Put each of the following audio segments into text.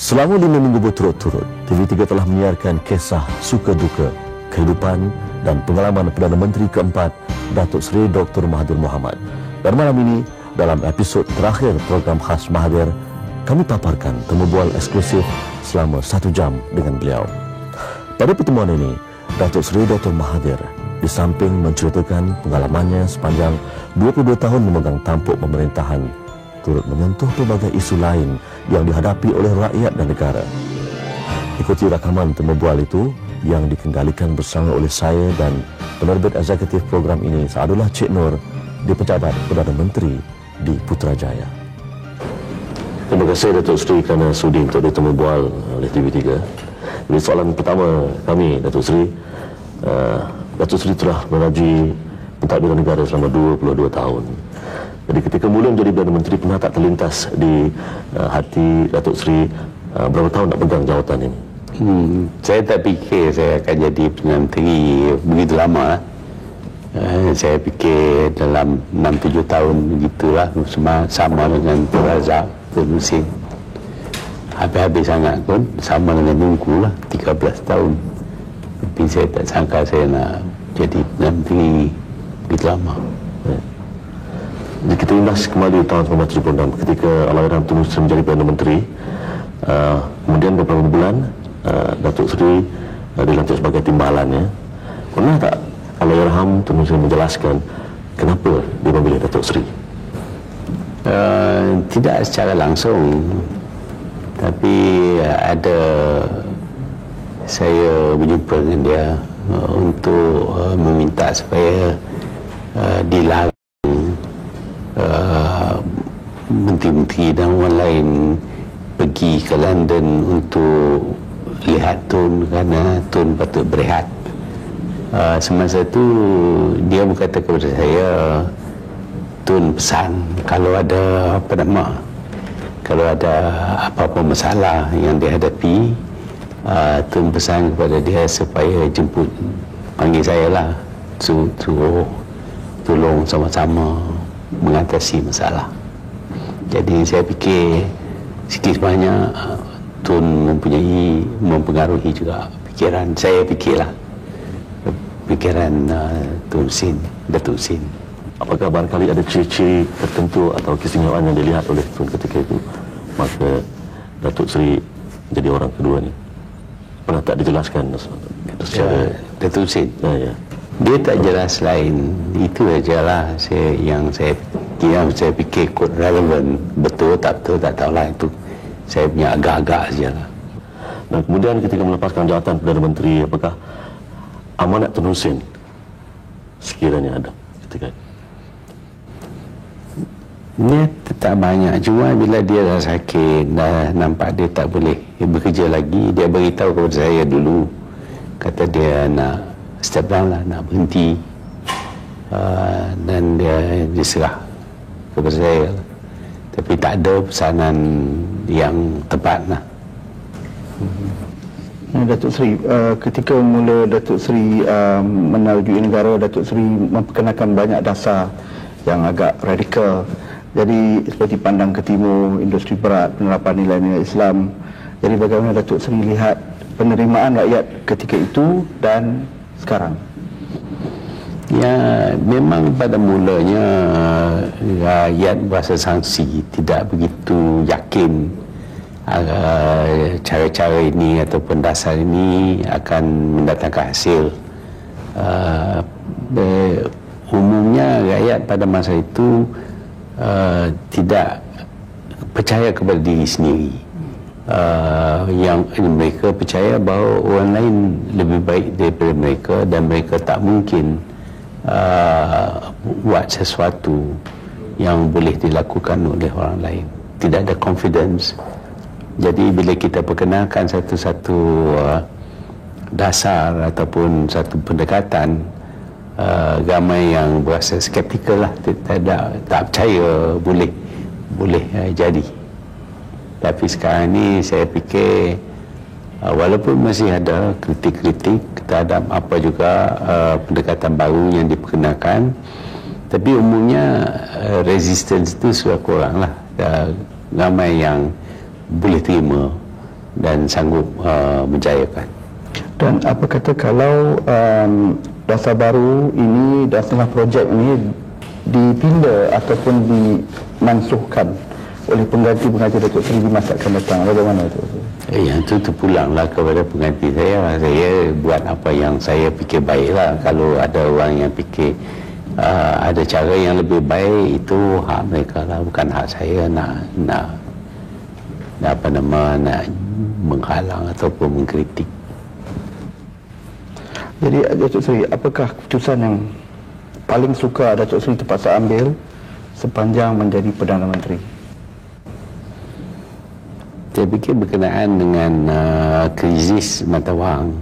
Selama 5 minggu berturut-turut, TV3 telah menyiarkan kisah suka duka, kehidupan dan pengalaman Perdana Menteri keempat, Datuk Seri Dr. Mahathir Mohamad. Dan malam ini, dalam episod terakhir program khas Mahathir, kami paparkan temu bual eksklusif selama 1 jam dengan beliau. Pada pertemuan ini, Datuk Seri Dr. Mahathir di samping menceritakan pengalamannya sepanjang 22 tahun memegang tampuk pemerintahan, turut menyentuh pelbagai isu lain yang dihadapi oleh rakyat dan negara. Ikuti rakaman temu bual itu yang dikendalikan bersama oleh saya dan penerbit eksekutif program ini, Saadullah Cik Nur, di Pejabat Perdana Menteri di Putrajaya. Terima kasih Datuk Seri kerana sudi untuk ditemu bual oleh TV3. Jadi soalan pertama kami, Datuk Seri, Datuk Seri telah merajui pentadbiran negara selama 22 tahun. Jadi ketika mula menjadi Perdana Menteri, pernah tak terlintas di hati Datuk Seri berapa tahun nak pegang jawatan ini? Saya tak fikir saya akan jadi Perdana Menteri begitu lama. Saya fikir dalam 6-7 tahun begitulah, sama dengan Tun Razak, Tun Husin. Habis-habis sangat pun sama dengan Nunggu lah, 13 tahun. Tapi saya tak sangka saya nak jadi Perdana Menteri begitu lama. Jadi kita indah kembali tahun 1976 ketika Allahyarham Tun Husin menjadi Perdana Menteri. Kemudian beberapa bulan Datuk Seri dilantik sebagai timbalannya. Pernah tak Allahyarham Tun Husin menjelaskan kenapa dia memilih Datuk Seri? Tidak secara langsung, tapi ada saya berjumpa dengan dia untuk meminta supaya dilarang menteri-menteri dan orang lain pergi ke London untuk lihat Tun kerana Tun patut berehat. Semasa itu dia berkata kepada saya, Tun pesan kalau ada apa-apa masalah yang dihadapi, Tun pesan kepada dia supaya jemput, panggil saya lah, suruh tolong sama-sama mengatasi masalah. Jadi saya fikir sikit banyak Tun mempengaruhi juga fikiran saya, fikiran Tun Husin, Datuk Husin. Apakah barangkali ada ciri-ciri tertentu atau keistimewaan yang dilihat oleh Tun ketika itu, maka Datuk Seri menjadi orang kedua ni? Pernah tak dijelaskan secara Datuk Husin? Ya. Dia tak jelas lain. Itu sajalah yang saya fikir kot relevan. Betul tak tahulah itu. Saya punya agak-agak sajalah. Dan kemudian ketika melepaskan jawatan Perdana Menteri, apakah amanat Tun Husin sekiranya ada ketika itu? Dia tak banyak. Cuma bila dia dah sakit, dah nampak dia tak boleh bekerja lagi, dia beritahu kepada saya dulu. Kata dia nak step down lah, nak berhenti, dan dia diserah kepada saya. Tapi tak ada pesanan yang tepat lah. Datuk Seri, ketika mula Datuk Seri menarujui negara, Datuk Seri memperkenalkan banyak dasar yang agak radikal. Jadi seperti pandang ke timur, industri berat, penerapan nilai-nilai Islam. Jadi bagaimana Datuk Seri lihat penerimaan rakyat ketika itu dan sekarang? Ya, memang pada mulanya rakyat berasa sanksi, tidak begitu yakin cara-cara ini ataupun dasar ini akan mendatangkan hasil. Umumnya rakyat pada masa itu tidak percaya kepada diri sendiri. Yang mereka percaya bahawa orang lain lebih baik daripada mereka dan mereka tak mungkin buat sesuatu yang boleh dilakukan oleh orang lain. Tidak ada confidence. Jadi bila kita perkenalkan satu-satu dasar ataupun satu pendekatan, ramai yang berasa skeptikal lah, tak percaya boleh jadi. Tapi sekarang ni saya fikir walaupun masih ada kritik-kritik terhadap apa juga pendekatan baru yang diperkenalkan, tapi umumnya resistance itu sudah kurang lah. Ramai yang boleh terima dan sanggup menjayakan. Dan apa kata kalau dasar baru ini, dasar projek ini dipindah ataupun dimansuhkan oleh pengganti-pengganti Datuk Seri di masa akan datang, bagaimana itu? Yang itu terpulanglah kepada pengganti saya. Saya buat apa yang saya fikir baiklah. Kalau ada orang yang fikir ada cara yang lebih baik, itu hak mereka lah, bukan hak saya nak menghalang ataupun mengkritik. Jadi Datuk Seri, apakah keputusan yang paling suka Datuk Seri terpaksa ambil sepanjang menjadi Perdana Menteri? Saya fikir berkenaan dengan krisis mata wang,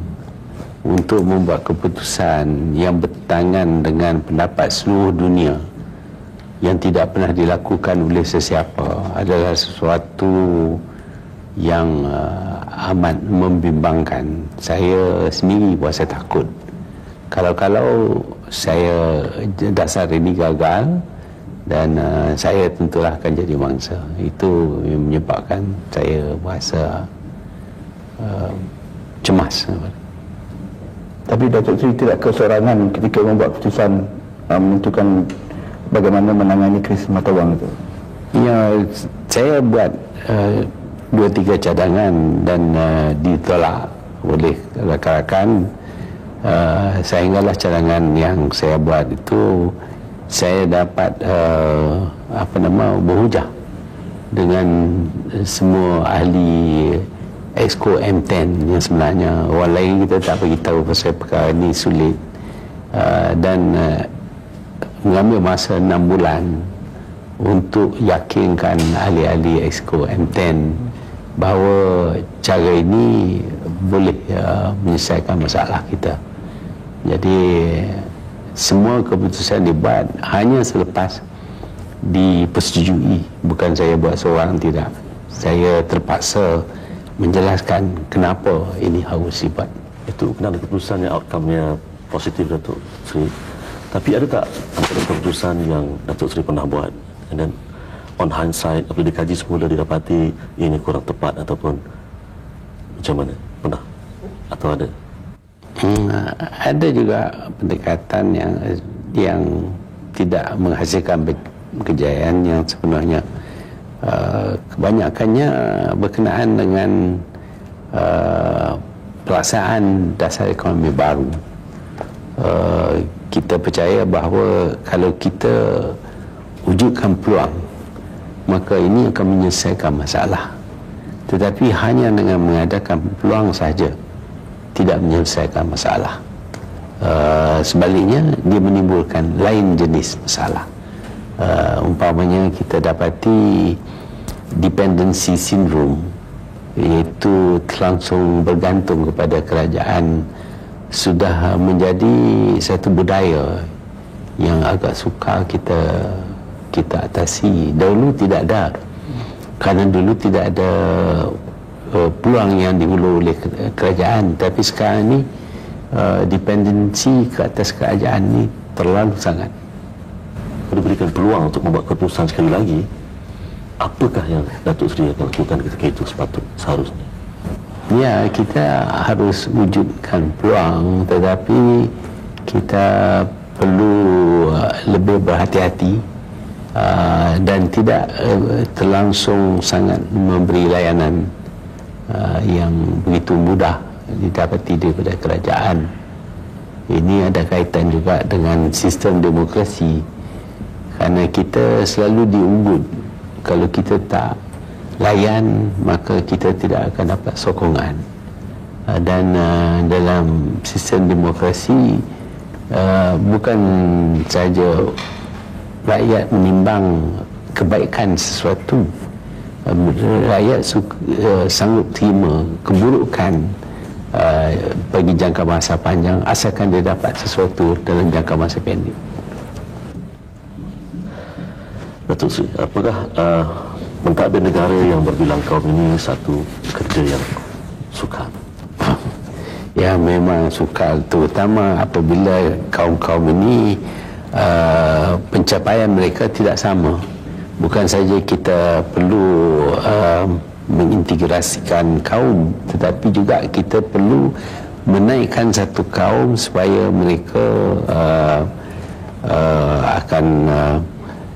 untuk membuat keputusan yang bertentangan dengan pendapat seluruh dunia yang tidak pernah dilakukan oleh sesiapa adalah sesuatu yang amat membimbangkan. Saya sendiri pun saya takut kalau saya dasar ini gagal, dan saya tentulah akan jadi mangsa. Itu yang menyebabkan saya rasa cemas. Tapi Datuk Seri tidak keseorangan ketika membuat keputusan menentukan bagaimana menangani krisis mata wang itu. Ya, saya buat 2-3 cadangan dan ditolak oleh rakan-rakan. Sehinggalah cadangan yang saya buat itu saya dapat berhujah dengan semua ahli Exco M10 yang sebenarnya orang lain kita tak beritahu pasal perkara ini sulit, dan mengambil masa 6 bulan untuk yakinkan ahli-ahli Exco M10 bahawa cara ini boleh menyelesaikan masalah kita. Jadi semua keputusan dibuat hanya selepas dipersetujui, bukan saya buat seorang, tidak. Saya terpaksa menjelaskan kenapa ini harus dibuat. Itu kena ada keputusan yang outcome-nya positif, Datuk Seri. Tapi ada tak antara keputusan yang Datuk Seri pernah buat, and then on hindsight, apabila dikaji semula didapati ini kurang tepat ataupun macam mana? Pernah? Atau ada? Ada juga pendekatan yang tidak menghasilkan kejayaan yang sebenarnya. Kebanyakannya berkenaan dengan pelaksanaan dasar ekonomi baru. Kita percaya bahawa kalau kita wujudkan peluang, maka ini akan menyelesaikan masalah. Tetapi hanya dengan mengadakan peluang sahaja tidak menyelesaikan masalah. Sebaliknya, dia menimbulkan lain jenis masalah. Umpamanya kita dapati dependency syndrome, iaitu langsung bergantung kepada kerajaan, sudah menjadi satu budaya yang agak sukar kita atasi. Dahulu tidak ada, kerana dulu tidak ada peluang yang diulu oleh kerajaan. Tapi sekarang ni dependensi ke atas kerajaan ni terlalu sangat. Diberikan peluang untuk membuat keputusan sekali lagi, apakah yang Datuk Seri akan lakukan ketika itu seharusnya? Ya, kita harus wujudkan peluang, tetapi kita perlu lebih berhati-hati dan tidak terlangsung sangat memberi layanan yang begitu mudah didapati daripada kerajaan. Ini ada kaitan juga dengan sistem demokrasi, kerana kita selalu diunggut. Kalau kita tak layan, maka kita tidak akan dapat sokongan. Dan dalam sistem demokrasi, bukan saja rakyat menimbang kebaikan sesuatu, rakyat sanggup terima keburukan bagi jangka masa panjang asalkan dia dapat sesuatu dalam jangka masa pendek. Datuk Seri, apakah mentadbir negara yang berbilang kaum ini satu kerja yang sukar? Ya, memang sukar, terutama apabila kaum-kaum ini pencapaian mereka tidak sama. Bukan saja kita perlu mengintegrasikan kaum, tetapi juga kita perlu menaikkan satu kaum supaya mereka akan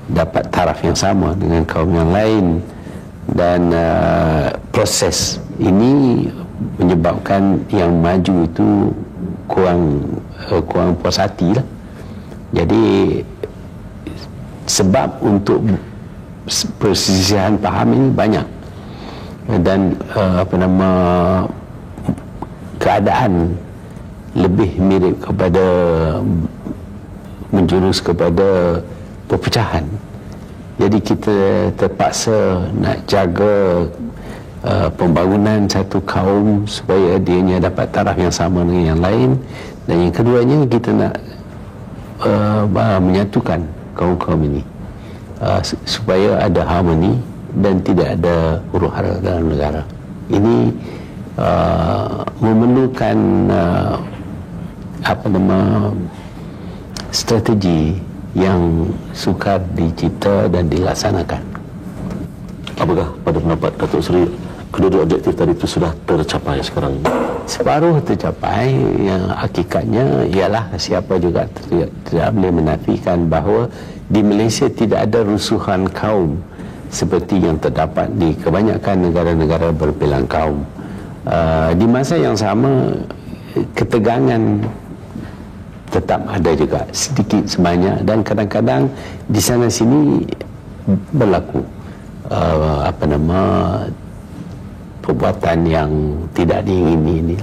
dapat taraf yang sama dengan kaum yang lain. Dan proses ini menyebabkan yang maju itu kurang puas hati lah. Jadi sebab untuk persisihan faham ini banyak, dan keadaan lebih mirip kepada menjurus kepada perpecahan. Jadi kita terpaksa nak jaga pembangunan satu kaum supaya dia dapat taraf yang sama dengan yang lain, dan yang keduanya kita nak menyatukan kaum-kaum ini supaya ada harmoni dan tidak ada huru-hara dalam negara. Ini memerlukan strategi yang sukar dicipta dan dilaksanakan. Apakah pada pendapat Datuk Seri kedua objektif tadi itu sudah tercapai sekarang? Separuh tercapai. Yang hakikatnya ialah siapa juga tidak boleh menafikan bahawa di Malaysia tidak ada rusuhan kaum seperti yang terdapat di kebanyakan negara-negara berbilang kaum. Di masa yang sama, ketegangan tetap ada juga sedikit sebanyak, dan kadang-kadang di sana sini berlaku perbuatan yang tidak diingini ini.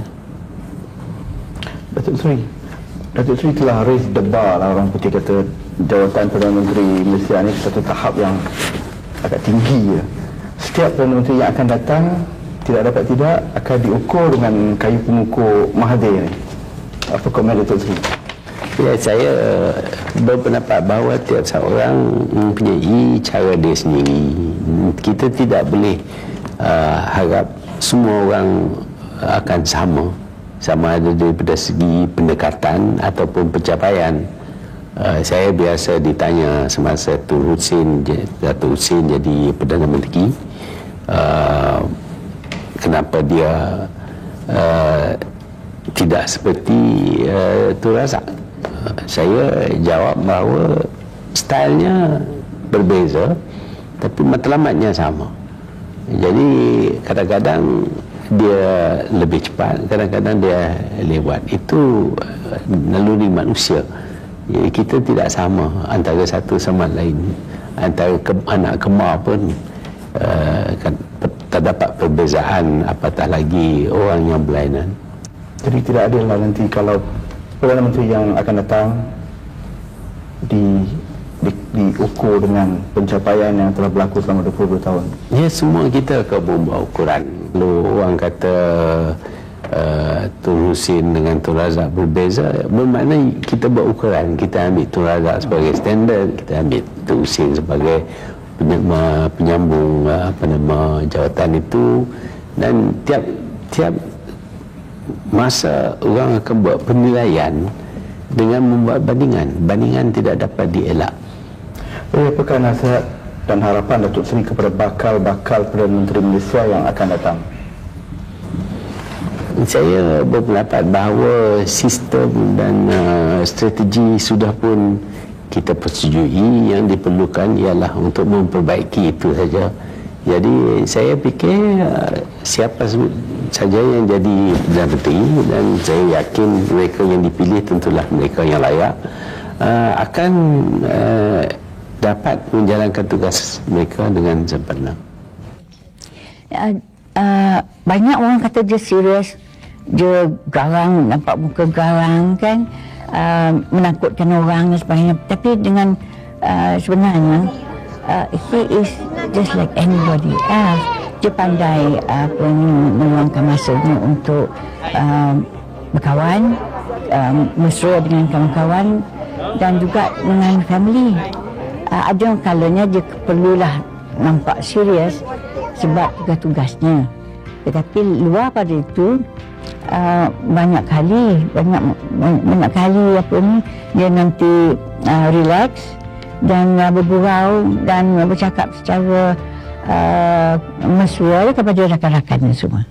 Datuk Seri telah raise the bar lah, orang putih kata jawatan Perdana Menteri Malaysia ni satu tahap yang agak tinggi ya. Setiap Perdana Menteri yang akan datang tidak akan diukur dengan kayu pengukur Mahathir ni. Apa komen Datuk Seri? Ya, saya berpendapat bahawa tiap seorang mempunyai cara dia sendiri. Kita tidak boleh harap semua orang akan sama ada daripada segi pendekatan ataupun pencapaian. Saya biasa ditanya semasa Datuk Husin jadi Perdana Menteri, kenapa dia tidak seperti Tun Razak. Saya jawab bahawa stylenya berbeza tapi matlamatnya sama. Jadi kadang-kadang dia lebih cepat, kadang-kadang dia lewat. Itu naluri manusia. Jadi kita tidak sama antara satu sama lain. Antara anak kembar pun terdapat perbezaan, apatah lagi orang yang berlainan. Jadi tidak adil lah nanti kalau Perdana Menteri yang akan datang diukur dengan pencapaian yang telah berlaku selama 22 tahun. Ya, semua kita akan membuat ukuran. Kalau orang kata Tun Husin dengan Tun Razak berbeza, bermakna kita buat ukuran. Kita ambil Tun Razak sebagai standard, kita ambil Tun Husin sebagai penyambung jawatan itu, dan tiap masa orang akan buat penilaian dengan membuat bandingan tidak dapat dielak. Apakah nasihat dan harapan Datuk Seri kepada bakal Perdana Menteri Malaysia yang akan datang? Saya berpendapat bahawa sistem dan strategi sudah pun kita persetujui. Yang diperlukan ialah untuk memperbaiki itu saja. Jadi saya fikir siapa saja yang jadi Perdana Menteri, dan saya yakin mereka yang dipilih tentulah mereka yang layak, akan dapat menjalankan tugas mereka dengan sempurna. Banyak orang kata dia serius, dia garang, nampak muka garang kan, menakutkan orang dan sebagainya. Tapi dengan sebenarnya he is just like anybody else. Dia pandai meluangkan masanya untuk berkawan, mesra dengan kawan-kawan dan juga dengan family. Ada kalanya dia perlulah nampak serius sebab tugas-tugasnya. Tetapi luar pada itu, banyak kali dia nanti relax dan bergurau dan bercakap secara mesra kepada rakan-rakannya semua.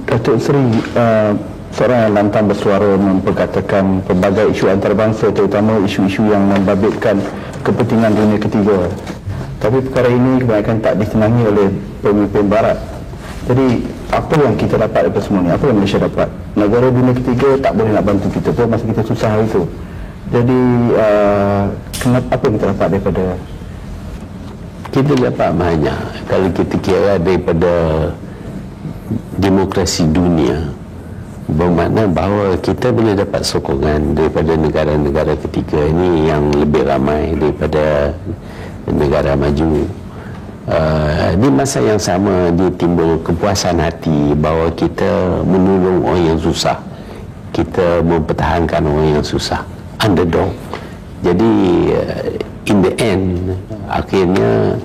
Datuk Seri seorang yang lantang bersuara memperkatakan pelbagai isu antarabangsa, terutama isu-isu yang membabitkan kepentingan dunia ketiga. Tapi perkara ini kebanyakan tak disenangi oleh pemimpin barat. Jadi apa yang kita dapat daripada semua ni? Apa yang Malaysia dapat? Negara dunia ketiga tak boleh nak bantu kita tu masa kita susah hari itu. Jadi kenapa, apa yang kita dapat daripada? Kita dapat banyak. Kalau kita kira daripada demokrasi dunia, bermakna bahawa kita boleh dapat sokongan daripada negara-negara ketiga ini yang lebih ramai daripada negara maju. Di masa yang sama dia timbul kepuasan hati bahawa kita menolong orang yang susah, kita mempertahankan orang yang susah, underdog. Jadi in the end, akhirnya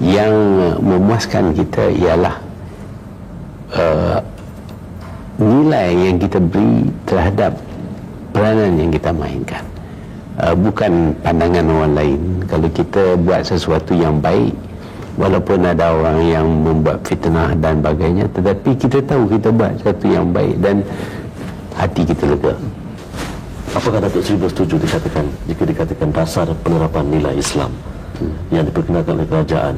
yang memuaskan kita ialah nilai yang kita beri terhadap peranan yang kita mainkan, bukan pandangan orang lain. Kalau kita buat sesuatu yang baik, walaupun ada orang yang membuat fitnah dan sebagainya, tetapi kita tahu kita buat sesuatu yang baik dan hati kita lega. Apakah Datuk Seri bersetuju jika dikatakan dasar penerapan nilai Islam yang diperkenalkan oleh kerajaan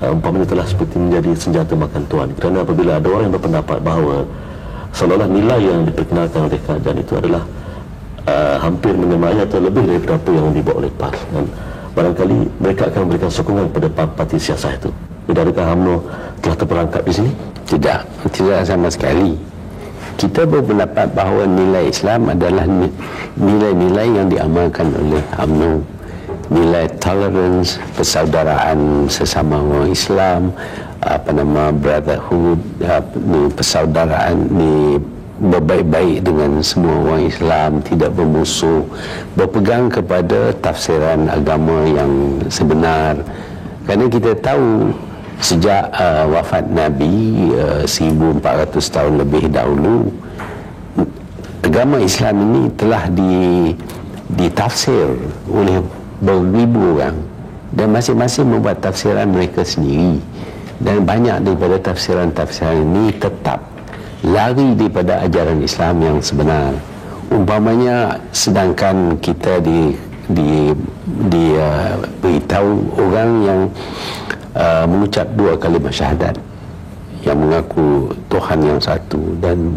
umpamanya telah seperti menjadi senjata makan tuan? Kerana apabila ada orang yang berpendapat bahawa seolah-olah nilai yang diperkenalkan oleh kerajaan itu adalah hampir menyamai atau lebih daripada apa yang dibawa oleh PAS, dan barangkali mereka akan memberikan sokongan kepada parti siasat itu. Jadi adakah UMNO telah terperangkap di sini? Tidak sama sekali. Kita berpendapat bahawa nilai Islam adalah nilai-nilai yang diamalkan oleh UMNO. Nilai tolerance, persaudaraan sesama orang Islam, brotherhood, persaudaraan ni, berbaik-baik dengan semua orang Islam, tidak bermusuh, berpegang kepada tafsiran agama yang sebenar. Kerana kita tahu sejak wafat Nabi 1400 tahun lebih dahulu, agama Islam ini telah ditafsir oleh beribu orang, dan masing-masing membuat tafsiran mereka sendiri, dan banyak daripada tafsiran-tafsiran ini tetap lari daripada ajaran Islam yang sebenar. Umpamanya, sedangkan kita beritahu orang yang mengucap 2 kalimah syahadat, yang mengaku Tuhan yang satu dan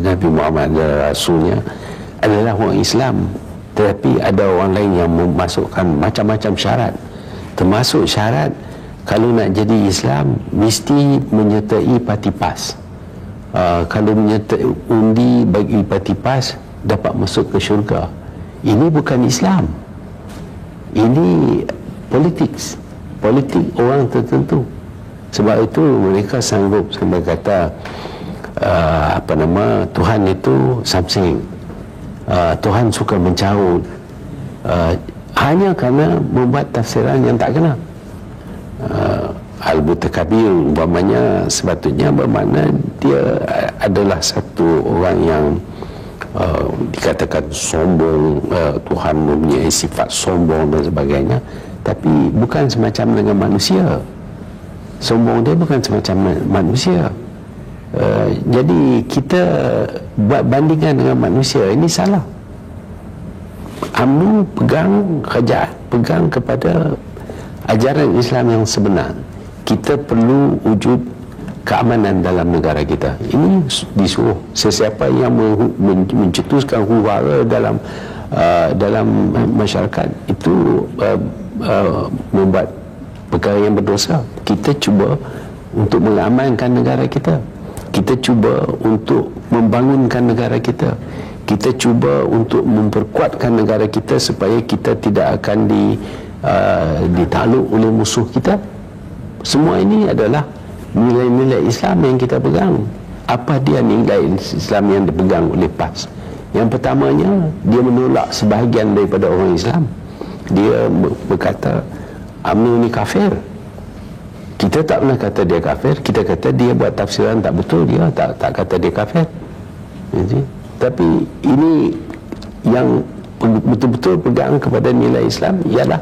Nabi Muhammad adalah Rasulnya, adalah orang Islam. Tetapi ada orang lain yang memasukkan macam-macam syarat, termasuk syarat kalau nak jadi Islam mesti menyertai parti PAS. Kalau menyertai undi bagi parti PAS dapat masuk ke syurga. Ini bukan Islam, ini politik orang tertentu. Sebab itu mereka sanggup sampai kata Tuhan itu something, Tuhan suka mencarut, hanya kerana membuat tafsiran yang tak kena. Al-Mutakabir umpamanya sepatutnya bermakna dia adalah satu orang yang dikatakan sombong, Tuhan mempunyai sifat sombong dan sebagainya, tapi bukan semacam dengan manusia. Sombong dia bukan semacam manusia. Jadi kita buat bandingan dengan manusia, ini salah. UMNO pegang kepada ajaran Islam yang sebenar. Kita perlu wujud keamanan dalam negara kita. Ini disuruh sesiapa yang mencetuskan huru-hara dalam masyarakat itu membuat perkara yang berdosa. Kita cuba untuk mengamankan negara kita. Kita cuba untuk membangunkan negara kita. Kita cuba untuk memperkuatkan negara kita supaya kita tidak akan ditakluk oleh musuh kita. Semua ini adalah nilai-nilai Islam yang kita pegang. Apa dia nilai Islam yang dipegang oleh PAS? Yang pertamanya, dia menolak sebahagian daripada orang Islam. Dia berkata UMNO ni kafir. Kita tak pernah kata dia kafir, kita kata dia buat tafsiran tak betul, dia tak kata dia kafir. Tapi ini yang betul-betul pegang kepada nilai Islam ialah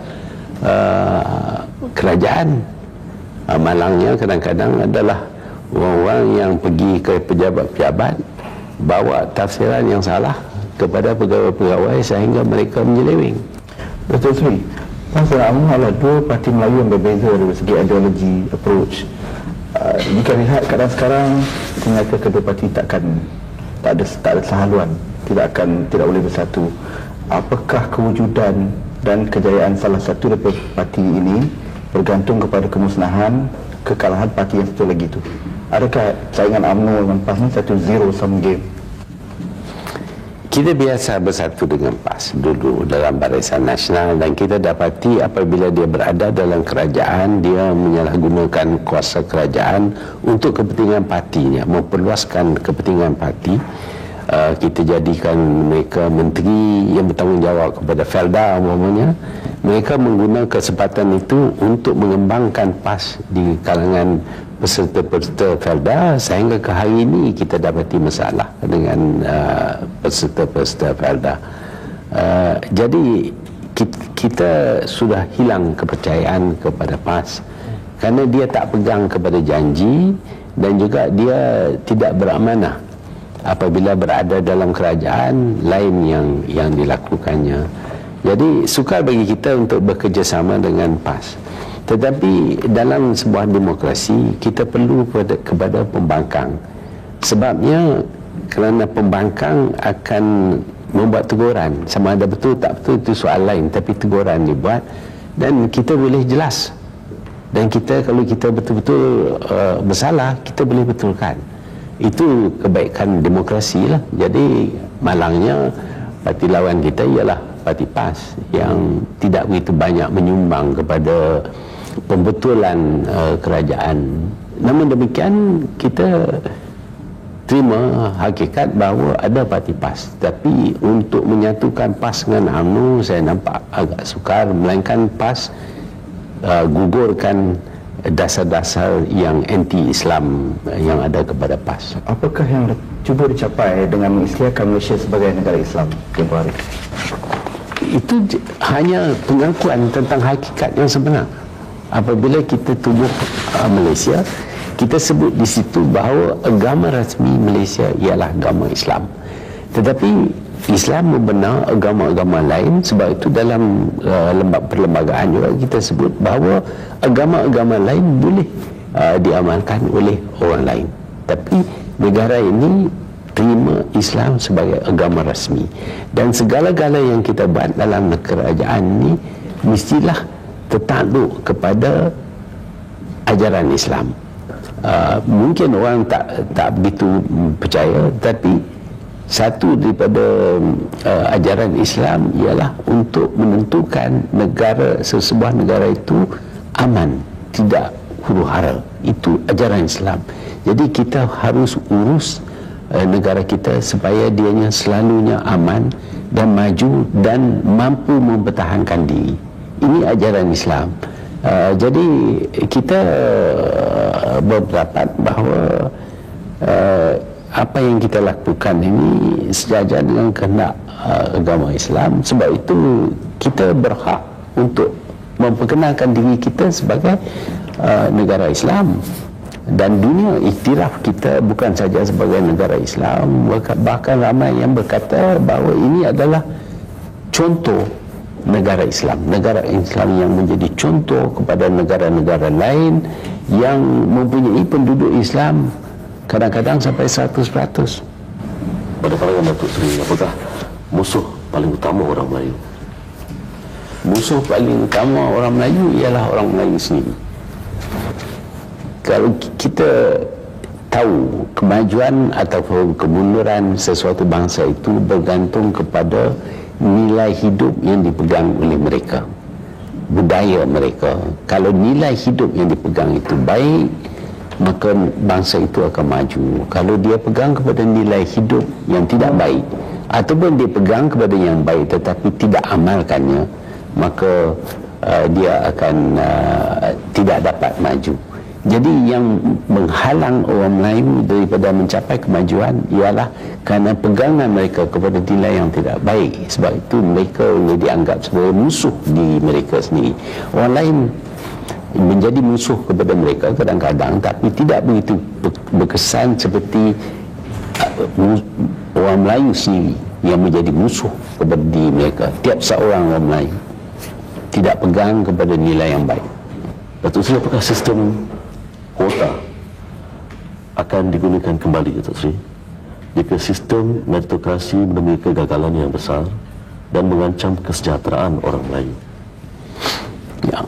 kerajaan. Malangnya kadang-kadang adalah orang-orang yang pergi ke pejabat-pejabat bawa tafsiran yang salah kepada pegawai-pegawai sehingga mereka menyeleweng. Datuk Seri, Parti UMNO adalah dua parti Melayu yang berbeza dari segi ideologi, approach. Jika lihat keadaan sekarang, ternyata kedua parti tak ada sehaluan, tidak boleh bersatu. Apakah kewujudan dan kejayaan salah satu daripada parti ini bergantung kepada kemusnahan, kekalahan parti yang satu lagi itu? Adakah saingan UMNO dengan PAS ni satu zero sum game? Kita biasa bersatu dengan PAS dulu dalam Barisan Nasional, dan kita dapati apabila dia berada dalam kerajaan, dia menyalahgunakan kuasa kerajaan untuk kepentingan partinya, memperluaskan kepentingan parti. Kita jadikan mereka menteri yang bertanggungjawab kepada Felda umpamanya. Mereka menggunakan kesempatan itu untuk mengembangkan PAS di kalangan peserta-peserta Felda, sehingga ke hari ini kita dapati masalah dengan peserta-peserta Felda. Jadi kita sudah hilang kepercayaan kepada PAS kerana dia tak pegang kepada janji, dan juga dia tidak beramanah apabila berada dalam kerajaan lain yang dilakukannya. Jadi sukar bagi kita untuk bekerjasama dengan PAS. Tetapi dalam sebuah demokrasi kita perlu kepada pembangkang. Sebabnya kerana pembangkang akan membuat teguran. Sama ada betul tak betul itu soal lain, tapi teguran dibuat dan kita boleh jelas. Dan kalau kita betul-betul bersalah, kita boleh betulkan. Itu kebaikan demokrasi lah. Jadi malangnya parti lawan kita ialah parti PAS yang tidak begitu banyak menyumbang kepada pembetulan kerajaan. Namun demikian kita terima hakikat bahawa ada parti PAS, tapi untuk menyatukan PAS dengan UMNO saya nampak agak sukar, melainkan PAS gugurkan dasar-dasar yang anti-Islam yang ada kepada PAS. Apakah yang cuba dicapai dengan mengisytiharkan Malaysia sebagai negara Islam tempoh hari? Itu hanya pengakuan tentang hakikat yang sebenar. Apabila kita tubuh Malaysia, kita sebut di situ bahawa agama rasmi Malaysia ialah agama Islam. Tetapi Islam membenar agama-agama lain, sebab itu dalam perlembagaan juga kita sebut bahawa agama-agama lain boleh diamalkan oleh orang lain. Tapi negara ini terima Islam sebagai agama rasmi, dan segala-gala yang kita buat dalam kerajaan ini mestilah tertakluk kepada ajaran Islam. Mungkin orang tak begitu percaya, tapi satu daripada ajaran Islam ialah untuk menentukan sesebuah negara itu aman, tidak huru-hara. Itu ajaran Islam. Jadi kita harus urus negara kita supaya dianya selalunya aman dan maju dan mampu mempertahankan diri. Ini ajaran Islam. Jadi kita berpendapat bahawa apa yang kita lakukan ini sejajar dengan kehendak agama Islam. Sebab itu kita berhak untuk memperkenalkan diri kita sebagai negara Islam, dan dunia iktiraf kita bukan saja sebagai negara Islam, bahkan ramai yang berkata bahawa ini adalah contoh negara Islam, negara Islam yang menjadi contoh kepada negara-negara lain yang mempunyai penduduk Islam kadang-kadang sampai 100%. Pada kalangan Datuk Seri, apakah musuh paling utama orang Melayu? Musuh paling utama orang Melayu ialah orang Melayu sendiri. Kalau kita tahu kemajuan ataupun kemunduran sesuatu bangsa itu bergantung kepada nilai hidup yang dipegang oleh mereka, budaya mereka. Kalau nilai hidup yang dipegang itu baik, maka bangsa itu akan maju. Kalau dia pegang kepada nilai hidup yang tidak baik, ataupun dia pegang kepada yang baik tetapi tidak amalkannya, maka dia akan tidak dapat maju. Jadi yang menghalang orang Melayu daripada mencapai kemajuan ialah kerana pegangan mereka kepada nilai yang tidak baik. Sebab itu mereka boleh dianggap sebagai musuh diri mereka sendiri. Orang lain menjadi musuh kepada mereka kadang-kadang, tapi tidak begitu berkesan seperti orang Melayu sendiri yang menjadi musuh kepada diri mereka. Tiap seorang orang Melayu tidak pegang kepada nilai yang baik. Datuk Seri, apakah sistem kuota akan digunakan kembali, Datuk Seri, jika sistem meritokrasi menemui kegagalan yang besar dan mengancam kesejahteraan orang Melayu? Ya,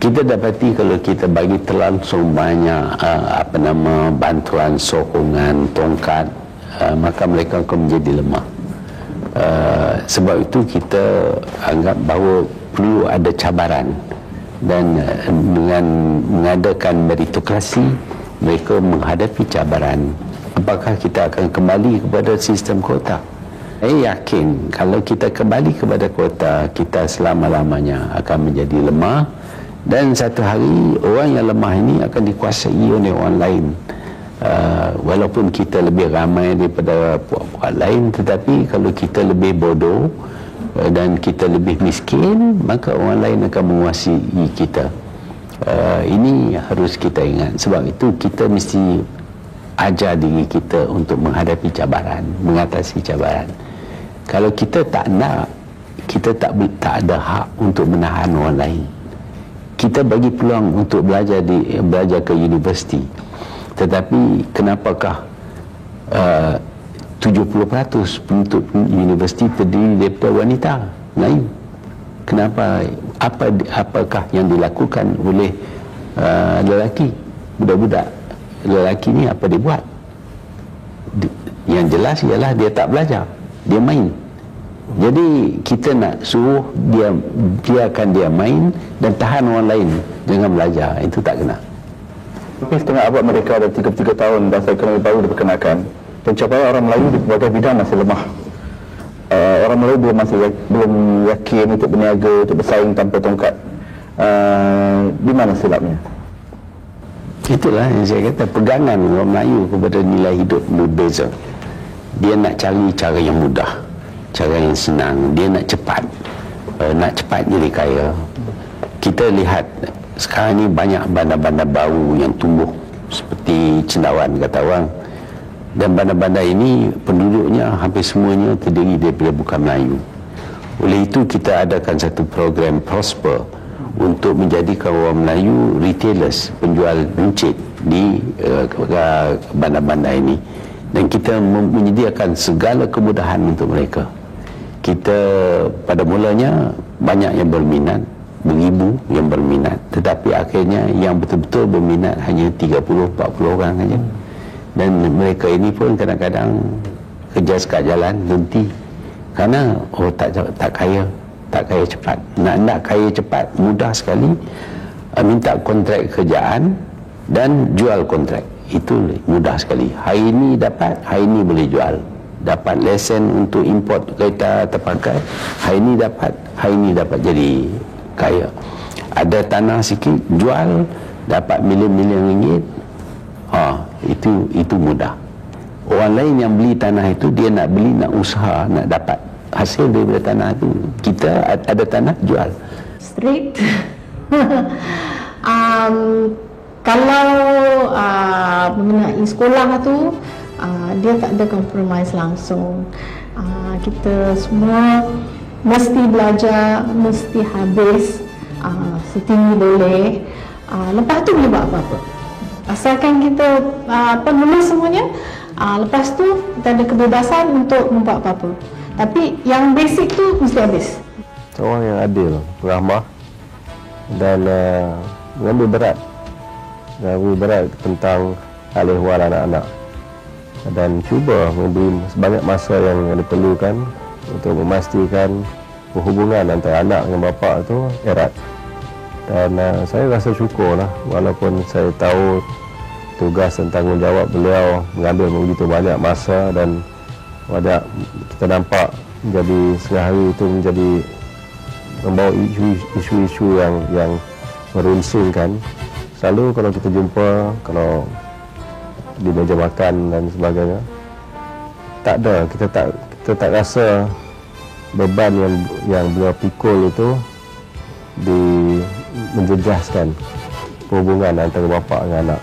kita dapati kalau kita bagi terlangsung banyak bantuan, sokongan, tongkat, maka mereka akan menjadi lemah. Sebab itu kita anggap bahawa perlu ada cabaran, dan dengan mengadakan meritokrasi mereka menghadapi cabaran. Apakah kita akan kembali kepada sistem kuota? Saya yakin kalau kita kembali kepada kuota, kita selama-lamanya akan menjadi lemah, dan satu hari orang yang lemah ini akan dikuasai oleh orang lain. Walaupun kita lebih ramai daripada puak-puak lain, tetapi kalau kita lebih bodoh dan kita lebih miskin, maka orang lain akan menguasai kita. Ini harus kita ingat. Sebab itu kita mesti ajar diri kita untuk menghadapi cabaran, mengatasi cabaran. Kalau kita tak nak, kita tak ada hak untuk menahan orang lain. Kita bagi peluang untuk belajar ke universiti, tetapi kenapakah 70% penuntut universiti terdiri daripada wanita Melayu? Kenapa? Apakah yang dilakukan oleh lelaki, budak-budak lelaki ni apa dia buat? Yang jelas ialah dia tak belajar, dia main. Jadi kita nak suruh dia biarkan dia main dan tahan orang lain jangan belajar, itu tak kena. Tapi setengah abad mereka ada 33 tahun bahasa ekonomi baru diperkenalkan. Pencapaian orang Melayu di berbagai bidang masih lemah. Orang Melayu belum yakin untuk berniaga, untuk bersaing tanpa tongkat. Di mana silapnya? Itulah yang saya kata, pegangan orang Melayu kepada nilai hidup berbeza. Dia nak cari cara yang mudah, cara yang senang. Dia nak cepat, jadi kaya. Kita lihat sekarang ni banyak bandar-bandar baru yang tumbuh seperti Cendawan kata orang. Dan bandar-bandar ini penduduknya hampir semuanya terdiri daripada bukan Melayu. Oleh itu kita adakan satu program Prosper untuk menjadikan orang Melayu retailers, penjual runcit di bandar-bandar ini. Dan kita menyediakan segala kemudahan untuk mereka. Kita pada mulanya banyak yang berminat, beribu yang berminat, tetapi akhirnya yang betul-betul berminat hanya 30-40 orang saja. Dan mereka ini pun kadang-kadang kerja sekat jalan, berhenti kerana tak kaya cepat. Nak kaya cepat mudah sekali, minta kontrak kerjaan dan jual kontrak, itu mudah sekali. Hari ini dapat, hari ini boleh jual. Dapat lesen untuk import kereta terpakai, hari ini dapat jadi kaya. Ada tanah sikit, jual, dapat milion-milion ringgit. Itu mudah. Orang lain yang beli tanah itu, dia nak beli, nak usaha, nak dapat hasil daripada tanah itu. Kita ada tanah, jual. Strict. Kalau mengenai sekolah tu, dia tak ada compromise langsung. Kita semua mesti belajar, mesti habis setinggi boleh. Lepas tu boleh buat apa-apa. Asalkan kita penulis semuanya, lepas tu kita ada kebebasan untuk membuat apa-apa. Tapi yang basic tu mesti habis. Seorang yang adil, ramah dan mengambil berat tentang hal ehwal anak-anak, dan cuba memberi sebanyak masa yang diperlukan untuk memastikan hubungan antara anak dengan bapa tu erat. Dan saya rasa syukurlah, walaupun saya tahu tugas dan tanggungjawab beliau mengambil begitu banyak masa, dan kita nampak menjadi setengah hari itu menjadi membawa isu-isu yang merunsingkan selalu kalau kita jumpa, kalau di meja makan dan sebagainya, tak ada, kita tak rasa beban yang beliau pikul itu menjejaskan hubungan antara bapa dengan anak.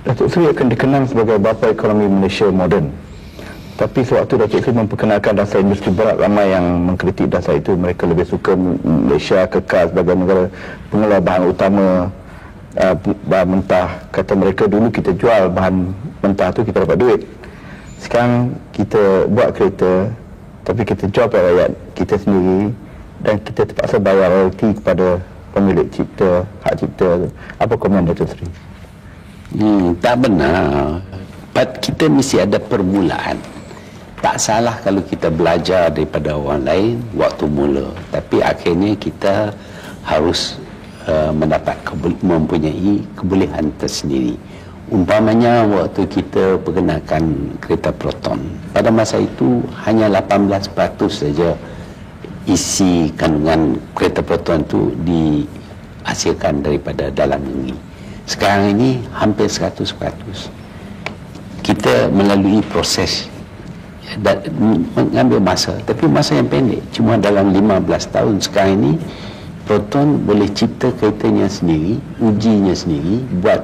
Datuk Seri akan dikenal sebagai bapa ekonomi Malaysia moden. Tapi sewaktu Datuk Seri memperkenalkan dasar industri berat, ramai yang mengkritik dasar itu. Mereka lebih suka Malaysia kekal sebagai negara pengelola bahan utama bahan mentah. Kata mereka, dulu kita jual bahan mentah tu kita dapat duit. Sekarang kita buat kereta, tapi kita jual pada rakyat kita sendiri dan kita terpaksa bayar royalty kepada pemilik cipta, hak cipta. Apa komen Datuk Seri? Tak benar. Kita mesti ada permulaan. Tak salah kalau kita belajar daripada orang lain waktu mula, tapi akhirnya kita harus mempunyai kebolehan tersendiri. Umpamanya waktu kita perkenalkan kereta Proton, pada masa itu hanya 18% saja isi kandungan kereta Proton itu dihasilkan daripada dalam negeri. Sekarang ini hampir 100%. Kita melalui proses dan mengambil masa, tapi masa yang pendek, cuma dalam 15 tahun. Sekarang ini Proton boleh cipta keretanya sendiri, ujinya sendiri, buat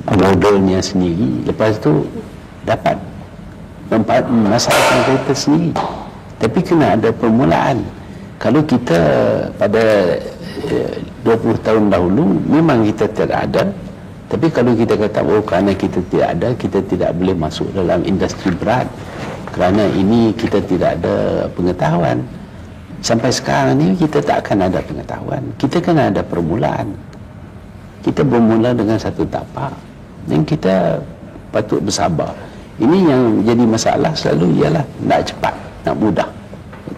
modelnya sendiri, lepas tu dapat memasarkan kereta sendiri. Tapi kena ada permulaan. Kalau kita pada 20 tahun dahulu memang kita tidak ada, tapi kalau kita kata kerana kita tidak ada, kita tidak boleh masuk dalam industri berat, kerana ini kita tidak ada pengetahuan. Sampai sekarang ni kita tak akan ada pengetahuan. Kita kena ada permulaan. Kita bermula dengan satu tapak dan kita patut bersabar. Ini yang jadi masalah selalu ialah nak cepat, nak mudah.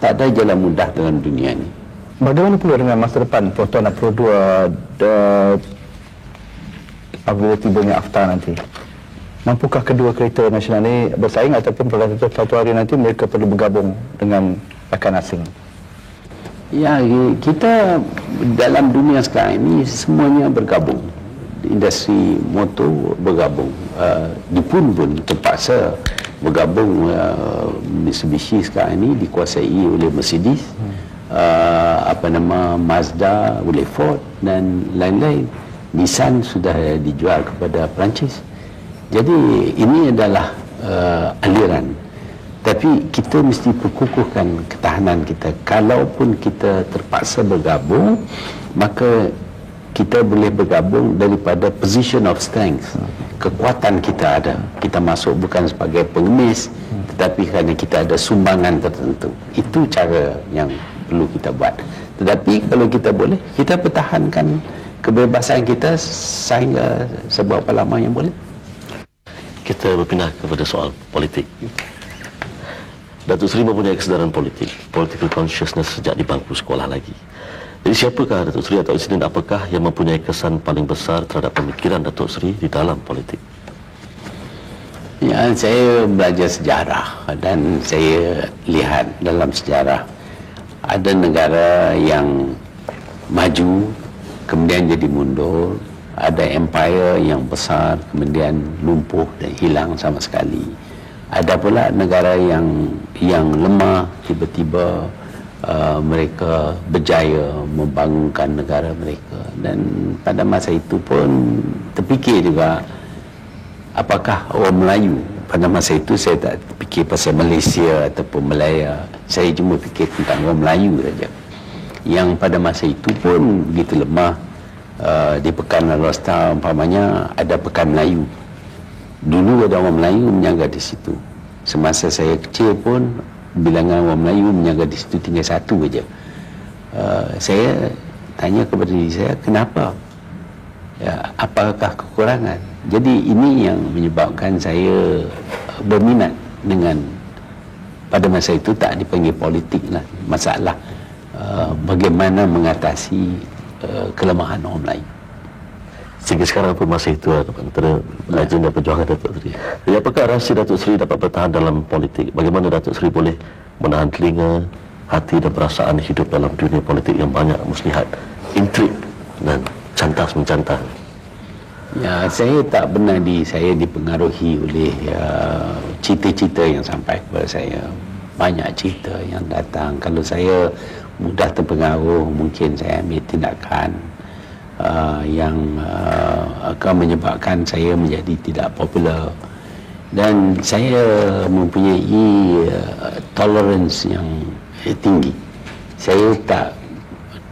Tak ada jalan mudah dalam dunia ni. Bagaimana pula dengan masa depan Proton dan Pro 2 apabila tibanya AFTA nanti? Mampukah kedua kereta nasional ini bersaing ataupun pada satu hari nanti mereka perlu bergabung dengan rakan asing? Ya, kita dalam dunia sekarang ini semuanya bergabung. Industri motor bergabung. Jepun pun terpaksa bergabung. Mitsubishi sekarang ini dikuasai oleh Mercedes, Mazda oleh Ford dan lain-lain. Nissan sudah dijual kepada Perancis. Jadi ini adalah aliran. Tapi kita mesti perkukuhkan ketahanan kita. Kalaupun kita terpaksa bergabung, maka kita boleh bergabung daripada position of strength. Kekuatan kita ada. Kita masuk bukan sebagai pengemis, tetapi kerana kita ada sumbangan tertentu. Itu cara yang perlu kita buat. Tetapi kalau kita boleh, kita pertahankan kebebasan kita sehingga seberapa lama yang boleh. Kita berpindah kepada soal politik. Datuk Seri mempunyai kesedaran politik, political consciousness sejak di bangku sekolah lagi. Jadi siapakah Datuk Seri atau insiden apakah yang mempunyai kesan paling besar terhadap pemikiran Datuk Seri di dalam politik? Ya, saya belajar sejarah dan saya lihat dalam sejarah ada negara yang maju kemudian jadi mundur, ada empire yang besar kemudian lumpuh dan hilang sama sekali. Ada pula negara yang lemah, tiba-tiba mereka berjaya membangunkan negara mereka. Dan pada masa itu pun terfikir juga, apakah orang Melayu, pada masa itu saya tak fikir pasal Malaysia ataupun Malaya, saya cuma fikir tentang orang Melayu saja, yang pada masa itu pun begitu lemah. Di Pekan Al-Rasta umpamanya ada Pekan Melayu. Dulu ada orang Melayu menjaga di situ. Semasa saya kecil pun bilangan orang Melayu menjaga di situ tinggal satu saja. Saya tanya kepada diri saya, kenapa? Ya, apakah kekurangan? Jadi ini yang menyebabkan saya berminat dengan, pada masa itu tak dipanggil politik lah, masalah bagaimana mengatasi kelemahan orang Melayu. sehingga sekarang pun masih itu antara legenda perjuangan Datuk Seri. Jadi apakah rahsia Datuk Seri dapat bertahan dalam politik? Bagaimana Datuk Seri boleh menahan telinga, hati dan perasaan hidup dalam dunia politik yang banyak muslihat, intrik dan cantas mencantas? Ya, saya tak benar saya dipengaruhi oleh cerita-cerita yang sampai kepada saya. Banyak cerita yang datang. Kalau saya mudah terpengaruh, mungkin saya ambil tindakan yang akan menyebabkan saya menjadi tidak popular. Dan saya mempunyai tolerance yang tinggi. Saya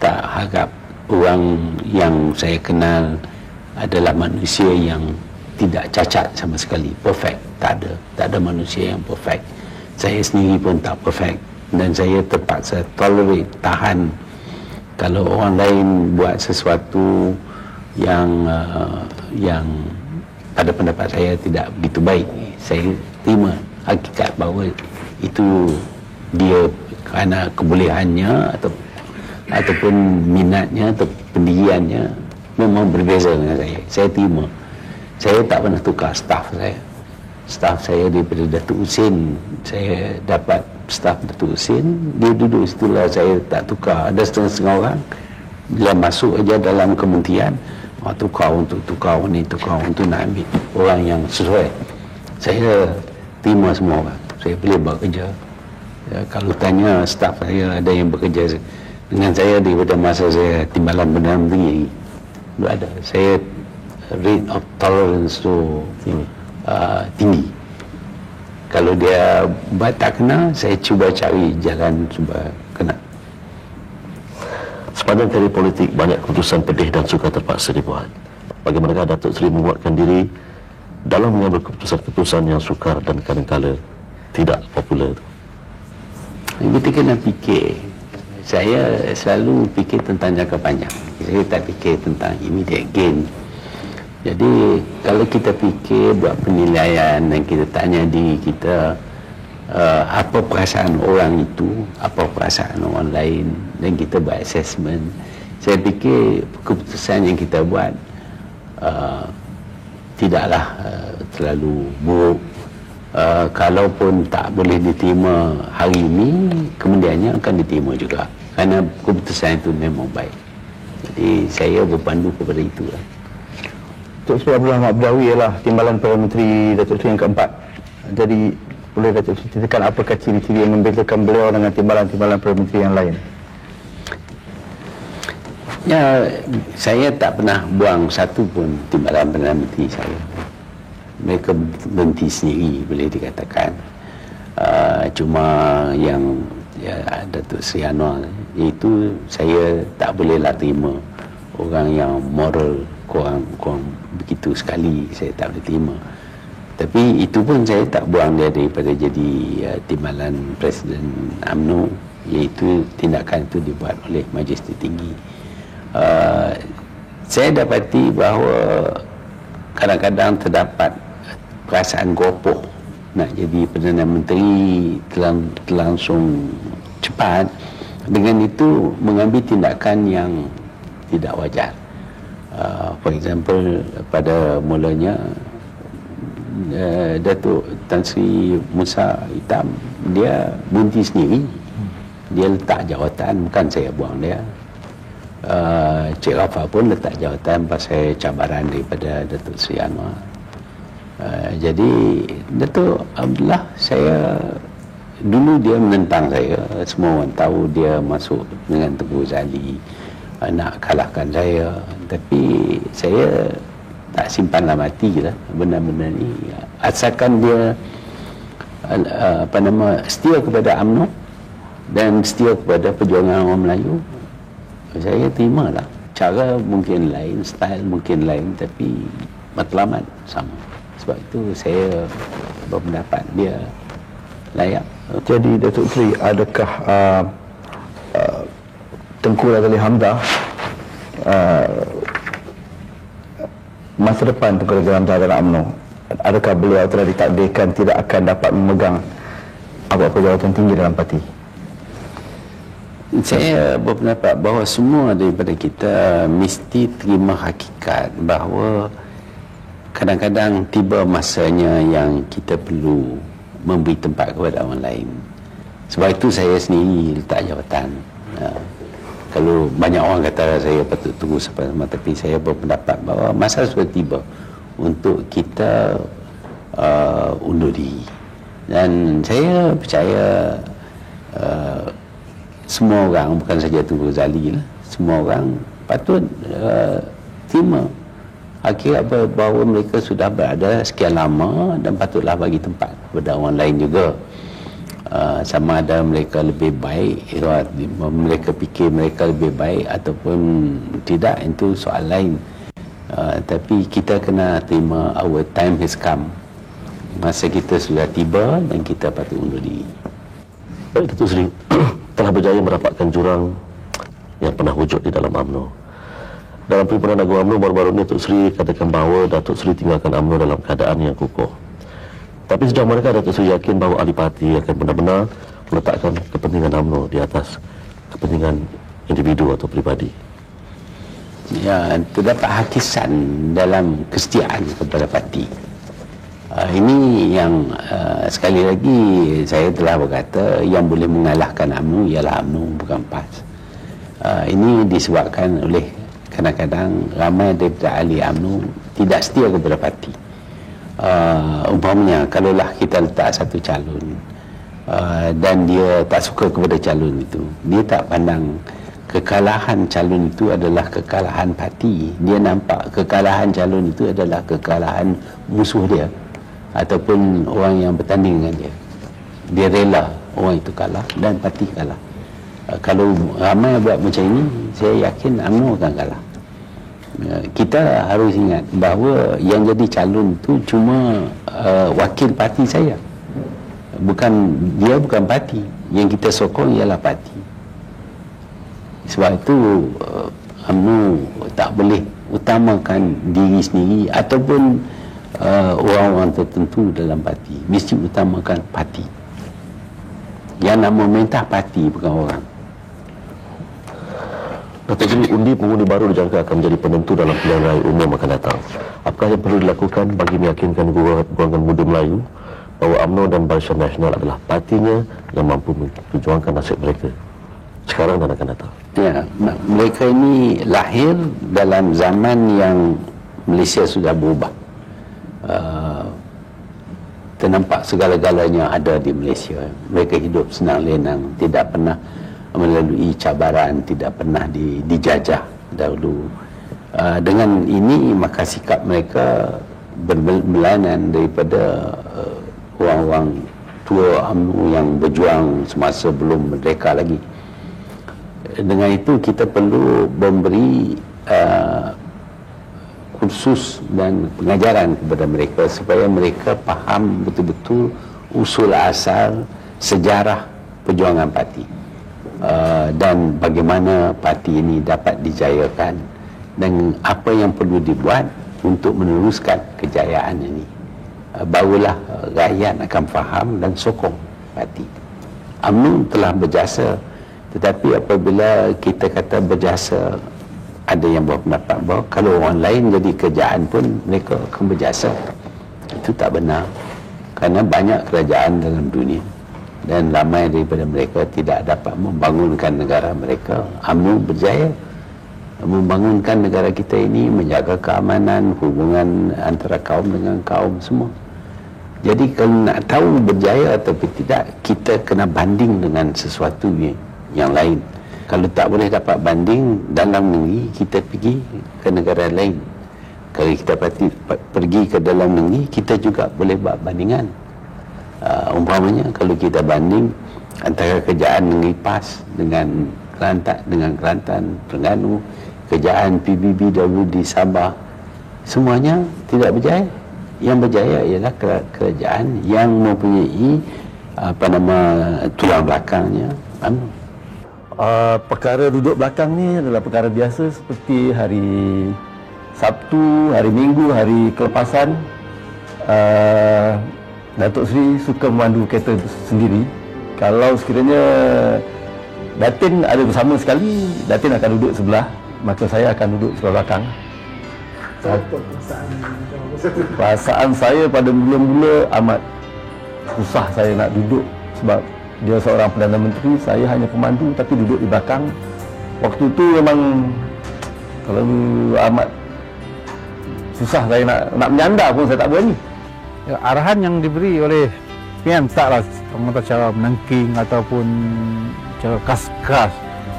tak harap orang yang saya kenal adalah manusia yang tidak cacat sama sekali, perfect. Tak ada manusia yang perfect. Saya sendiri pun tak perfect, dan saya terpaksa tolerate, tahan kalau orang lain buat sesuatu yang pada pendapat saya tidak begitu baik. Saya terima hakikat bahawa itu dia kerana kebolehannya ataupun minatnya atau pendiriannya memang berbeza dengan saya. Saya terima. Saya tak pernah tukar staf saya. Staf saya daripada Datuk Husin, saya dapat staf Datuk Husin, dia duduk situlah, saya tak tukar. Ada setengah-setengah orang bila masuk aja dalam kementerian, tukar untuk nak ambil orang yang sesuai. Saya terima semua orang. Saya boleh bekerja. Ya, kalau tanya staf saya ada yang bekerja dengan saya daripada masa saya Timbalan Perdana Menteri, tak ada. Saya rate of tolerance tu tinggi. Kalau dia buat tak kena, saya cuba cari jalan supaya kena. Sepanjang kari politik, banyak keputusan pedih dan sukar terpaksa dibuat. Bagaimanakah Datuk Seri menguatkan diri dalam mengambil keputusan-keputusan yang sukar dan kadang-kadang tidak popular? Kita kena fikir. Saya selalu fikir tentang jangka panjang. Saya tak fikir tentang immediate gain. Jadi kalau kita fikir, buat penilaian dan kita tanya diri kita, apa perasaan orang itu, apa perasaan orang lain, dan kita buat assessment, saya fikir keputusan yang kita buat tidaklah terlalu buruk. Kalaupun tak boleh diterima hari ini, kemudiannya akan diterima juga, kerana keputusan itu memang baik. Jadi saya berpandu kepada itu lah. Datuk Seri Abdul Rahman Abdawi ialah Timbalan Perdana Menteri Datuk Seri yang keempat. Jadi boleh Datuk Seri ceritakan apakah ciri-ciri yang membezakan beliau dengan timbalan-timbalan Perdana Menteri yang lain? Ya, saya tak pernah buang satu pun timbalan Perdana Menteri saya. Mereka berhenti sendiri, boleh dikatakan. Cuma yang Datuk Seri Anwar, iaitu saya tak bolehlah terima orang yang moral kurang begitu sekali, saya tak boleh terima. Tapi itu pun saya tak buang dia daripada jadi timbalan Presiden UMNO, iaitu tindakan itu dibuat oleh Majlis Tertinggi. Saya dapati bahawa kadang-kadang terdapat perasaan gopoh nak jadi Perdana Menteri terlangsung cepat, dengan itu mengambil tindakan yang tidak wajar. For example, pada mulanya Datuk Tan Sri Musa Hitam, dia berhenti sendiri, dia letak jawatan, bukan saya buang dia. Cik Rafa pun letak jawatan pasal cabaran daripada Datuk Seri Anwar. Jadi Datuk Abdullah, saya dulu dia menentang saya, semua orang tahu dia masuk dengan Teguh Zali nak kalahkan saya, tapi saya tak simpan dalam hati lah benda-benda ni, asalkan dia setia kepada UMNO dan setia kepada perjuangan orang Melayu, saya terima lah. Cara mungkin lain, style mungkin lain, tapi matlamat sama. Sebab itu saya berpendapat dia layak. Jadi Datuk Seri, adakah Tengku Razali Hamzah, masa depan Tengku Razali Hamzah dalam UMNO, adakah beliau telah ditakdirkan tidak akan dapat memegang apa-apa jawatan tinggi dalam parti? Saya berpendapat bahawa semua daripada kita mesti terima hakikat bahawa kadang-kadang tiba masanya yang kita perlu memberi tempat kepada orang lain. Sebab itu saya sendiri letak jawatan. Kalau banyak orang kata saya patut tunggu sampai lama, tapi saya berpendapat bahawa masa sudah tiba untuk kita undur diri. Dan saya percaya semua orang, bukan saja Tun Razali lah, semua orang patut terima hakikat bahawa mereka sudah berada sekian lama dan patutlah bagi tempat kepada orang lain juga. Sama ada mereka lebih baik, mereka fikir mereka lebih baik ataupun tidak, itu soal lain. Tapi kita kena terima our time has come. Masa kita sudah tiba dan kita patut undur diri. Baik, Datuk Seri telah berjaya merapatkan jurang yang pernah wujud di dalam UMNO. Dalam perhimpunan Agung UMNO baru-baru ini, Datuk Seri katakan bahawa Datuk Seri tinggalkan UMNO dalam keadaan yang kukuh. Tapi sejauh manakah Datuk Seri yakin bahawa ahli parti akan benar-benar meletakkan kepentingan UMNO di atas kepentingan individu atau pribadi? Ya, terdapat hakisan dalam kesetiaan kepada parti. Ini yang sekali lagi saya telah berkata, yang boleh mengalahkan UMNO ialah UMNO, bukan PAS. Ini disebabkan oleh kadang-kadang ramai daripada ahli UMNO tidak setia kepada parti. Umpamanya kalaulah kita letak satu calon dan dia tak suka kepada calon itu, dia tak pandang kekalahan calon itu adalah kekalahan parti. Dia nampak kekalahan calon itu adalah kekalahan musuh dia ataupun orang yang bertanding dengan dia. Dia rela orang itu kalah dan parti kalah. Kalau ramai buat macam ini, saya yakin UMNO akan kalah. Kita harus ingat bahawa yang jadi calon itu cuma wakil parti saya, bukan parti. Yang kita sokong ialah parti. Sebab itu UMNO tak boleh utamakan diri sendiri ataupun orang-orang tertentu dalam parti. Mesti utamakan parti. Yang nak memerintah parti, bukan orang. Datuk Seri, undi pengundi baru dijangka akan menjadi penentu dalam pilihan raya umum akan datang. Apakah yang perlu dilakukan bagi meyakinkan golongan muda Melayu bahawa UMNO dan Barisan Nasional adalah partinya yang mampu memperjuangkan nasib mereka sekarang dan akan datang? Ya, mereka ini lahir dalam zaman yang Malaysia sudah berubah. Ternampak segala-galanya ada di Malaysia. Mereka hidup senang lenang, tidak pernah melalui cabaran, tidak pernah dijajah dahulu. Dengan ini maka sikap mereka berlawanan daripada orang-orang tua UMNO yang berjuang semasa belum merdeka lagi. Dengan itu kita perlu memberi kursus dan pengajaran kepada mereka supaya mereka faham betul-betul usul asal sejarah perjuangan parti dan bagaimana parti ini dapat dijayakan dan apa yang perlu dibuat untuk meneruskan kejayaan ini. Barulah rakyat akan faham dan sokong parti. UMNO telah berjasa, tetapi apabila kita kata berjasa, ada yang berpendapat bahawa kalau orang lain jadi kerajaan pun mereka akan berjasa. Itu tak benar, kerana banyak kerajaan dalam dunia dan ramai daripada mereka tidak dapat membangunkan negara mereka. UMNO berjaya membangunkan negara kita ini, menjaga keamanan, hubungan antara kaum dengan kaum semua. Jadi kalau nak tahu berjaya atau tidak, kita kena banding dengan sesuatu yang lain. Kalau tak boleh dapat banding dalam negeri, kita pergi ke negara lain. Kalau kita pergi ke dalam negeri, kita juga boleh buat bandingan. Umpamanya kalau kita banding antara kerajaan negeri PAS dengan Kelantan, Terengganu, kerajaan PBB dahulu di Sabah, semuanya tidak berjaya. Yang berjaya ialah kerajaan yang mempunyai tulang belakangnya UMNO. Perkara duduk belakang ni adalah perkara biasa seperti hari Sabtu, hari Minggu, hari kelepasan. Datuk Seri suka memandu kereta sendiri. Kalau sekiranya Datin ada bersama sekali, Datin akan duduk sebelah, maka saya akan duduk sebelah belakang. Perasaan saya pada mula-mula amat susah saya nak duduk sebab dia seorang Perdana Menteri, saya hanya pemandu tapi duduk di belakang. Waktu tu memang kalau amat susah saya nak menyandar pun saya tak berani. Ya, arahan yang diberi oleh PM taklah cara menengking ataupun cara kas-kas.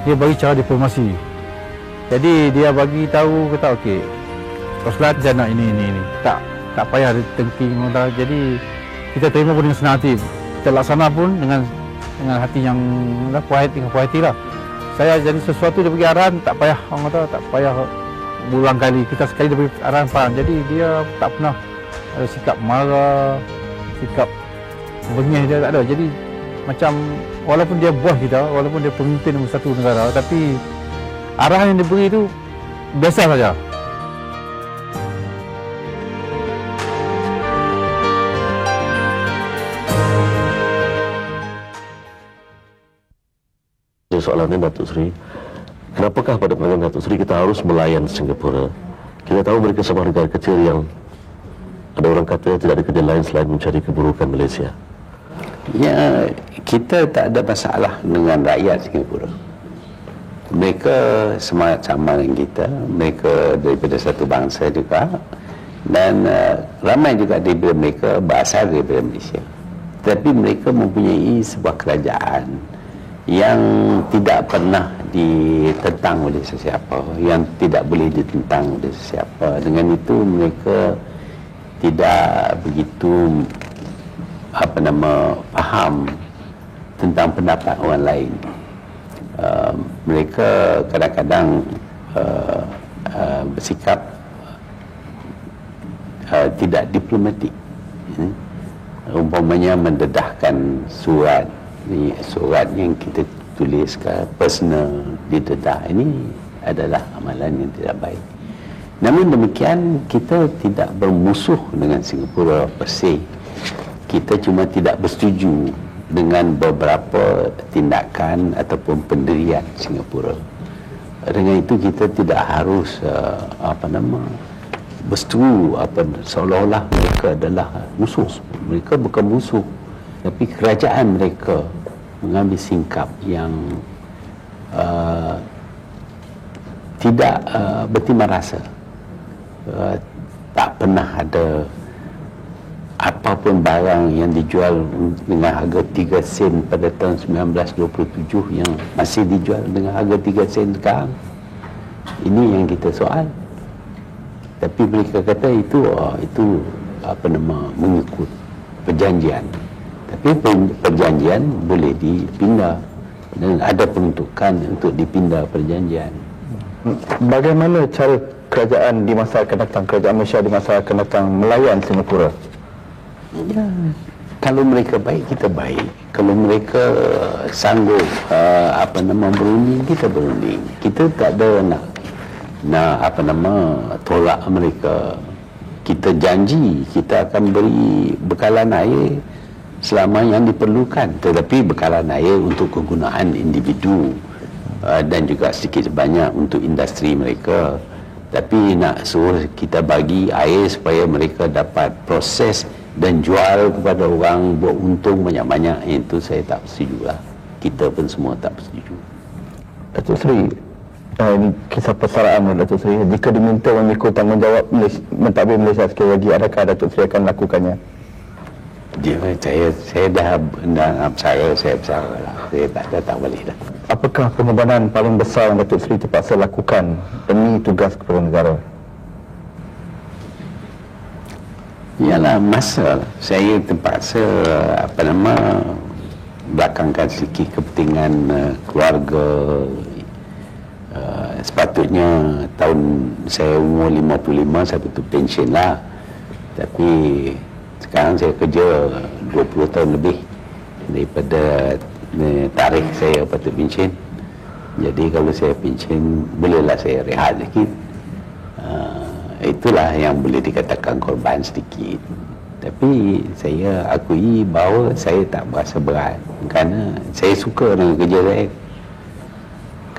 Dia bagi cara diplomasi. Jadi dia bagi tahu kata okey, Kau Selatan nak ini. Tak payah ditengking. Jadi kita terima pun dengan senang hati. Kita laksana pun dengan hati yang puas hati lah. Saya jadi sesuatu dia bagi arahan, tak payah orang kata, tak payah berulang kali. Kita sekali dia bagi arahan faham. Jadi dia tak pernah ada sikap marah, sikap bengih dia tak ada. Jadi macam walaupun dia bos kita, walaupun dia pemimpin nombor satu negara, tapi arahan yang diberi itu biasa saja. Soalan ini Datuk Seri, kenapakah pada pandangan Datuk Seri kita harus melayan Singapura? Kita tahu mereka sebuah negara kecil yang ada orang kata tidak ada kerja lain selain mencari keburukan Malaysia. Ya, kita tak ada masalah dengan rakyat Singapura. Mereka semangat sama dengan kita, mereka daripada satu bangsa juga, dan ramai juga daripada mereka berasal daripada Malaysia. Tapi mereka mempunyai sebuah kerajaan yang tidak pernah ditentang oleh sesiapa, yang tidak boleh ditentang oleh sesiapa. Dengan itu mereka tidak begitu faham tentang pendapat orang lain. Mereka kadang-kadang bersikap tidak diplomatik. Umpamanya mendedahkan surat yang kita tulis ke personal didedah, ini adalah amalan yang tidak baik. Namun demikian, kita tidak bermusuh dengan Singapura per se. Kita cuma tidak bersetuju dengan beberapa tindakan ataupun pendirian Singapura. Dengan itu kita tidak harus berseteru seolah-olah mereka adalah musuh. Mereka bukan musuh, tapi kerajaan mereka mengambil sikap yang tidak bertimbang rasa. Tak pernah ada apapun barang yang dijual dengan harga 3 sen pada tahun 1927 yang masih dijual dengan harga 3 sen sekarang. Ini yang kita soal. Tapi mereka kata itu mengikut perjanjian. Tapi perjanjian boleh dipindah dan ada peruntukan untuk dipindah perjanjian. Bagaimana cara kerajaan di masa akan datang, kerajaan Malaysia di masa akan datang melayan Singapura? Ya, kalau mereka baik, kita baik. Kalau mereka sanggup berunding, kita berunding. Kita tak ada nak tolak mereka. Kita janji kita akan beri bekalan air selama yang diperlukan, tetapi bekalan air untuk kegunaan individu dan juga sedikit sebanyak untuk industri mereka. Tapi nak suruh kita bagi air supaya mereka dapat proses dan jual kepada orang buat untung banyak-banyak, itu saya tak setuju lah. Kita pun semua tak setuju. Datuk Seri, ini kisah persaraan Datuk Seri. Jika diminta memikul tanggungjawab mentadbir Malaysia sekali lagi, adakah Datuk Seri akan melakukannya? Saya dah bersalah, saya bersalah lah. Saya tak balik dah. Apakah pengorbanan paling besar yang Datuk Seri terpaksa lakukan demi tugas kepada negara? Ialah masa saya terpaksa belakangkan sedikit kepentingan keluarga. Sepatutnya tahun saya umur 55 saya betul pension lah, tapi sekarang saya kerja 20 tahun lebih daripada tarikh saya patut pension. Jadi kalau saya pension, bolehlah saya rehat sikit. Itulah yang boleh dikatakan korban sedikit. Tapi saya akui bahawa saya tak berasa berat kerana saya suka dengan kerja saya.